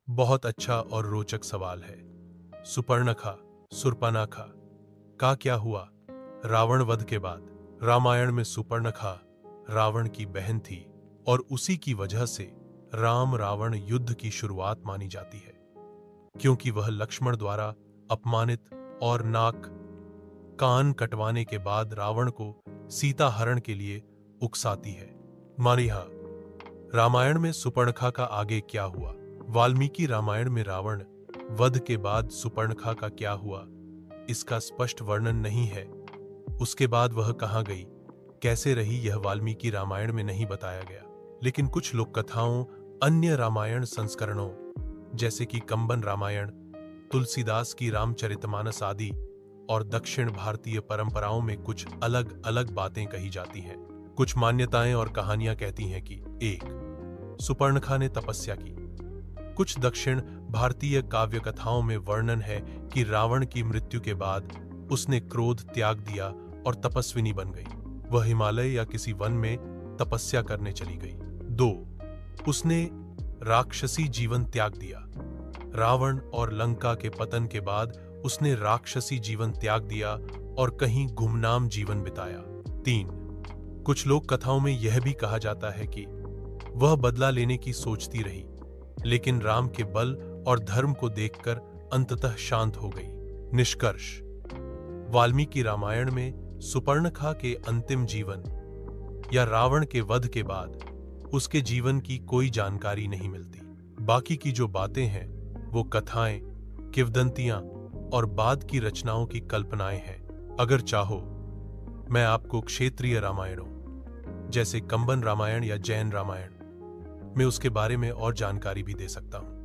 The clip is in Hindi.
बहुत अच्छा और रोचक सवाल है। सुपर्णखा, सुर्पनखा का क्या हुआ? रावण वध के बाद रामायण में सुपर्णखा रावण की बहन थी और उसी की वजह से राम रावण युद्ध की शुरुआत मानी जाती है, क्योंकि वह लक्ष्मण द्वारा अपमानित और नाक कान कटवाने के बाद रावण को सीता हरण के लिए उकसाती है। मानिहा, रामायण में सुपर्णखा का आगे क्या हुआ? वाल्मीकि रामायण में रावण वध के बाद सुपर्णखा का क्या हुआ, इसका स्पष्ट वर्णन नहीं है। उसके बाद वह कहाँ गई, कैसे रही, यह वाल्मीकि रामायण में नहीं बताया गया। लेकिन कुछ लोक कथाओं, अन्य रामायण संस्करणों जैसे कि कंबन रामायण, तुलसीदास की रामचरितमानस आदि और दक्षिण भारतीय परंपराओं में कुछ अलग अलग बातें कही जाती हैं। कुछ मान्यताएं और कहानियां कहती हैं कि 1. सुपर्णखा ने तपस्या की। कुछ दक्षिण भारतीय काव्य कथाओं में वर्णन है कि रावण की मृत्यु के बाद उसने क्रोध त्याग दिया और तपस्विनी बन गई। वह हिमालय या किसी वन में तपस्या करने चली गई। 2. उसने राक्षसी जीवन त्याग दिया। रावण और लंका के पतन के बाद उसने राक्षसी जीवन त्याग दिया और कहीं गुमनाम जीवन बिताया। 3. कुछ लोक कथाओं में यह भी कहा जाता है कि वह बदला लेने की सोचती रही, लेकिन राम के बल और धर्म को देखकर अंततः शांत हो गई। निष्कर्ष, वाल्मीकि रामायण में सुपर्णखा के अंतिम जीवन या रावण के वध के बाद उसके जीवन की कोई जानकारी नहीं मिलती। बाकी की जो बातें हैं वो कथाएं, किंवदंतियां और बाद की रचनाओं की कल्पनाएं हैं। अगर चाहो, मैं आपको क्षेत्रीय रामायणों जैसे कंबन रामायण या जैन रामायण में उसके बारे में और जानकारी भी दे सकता हूं।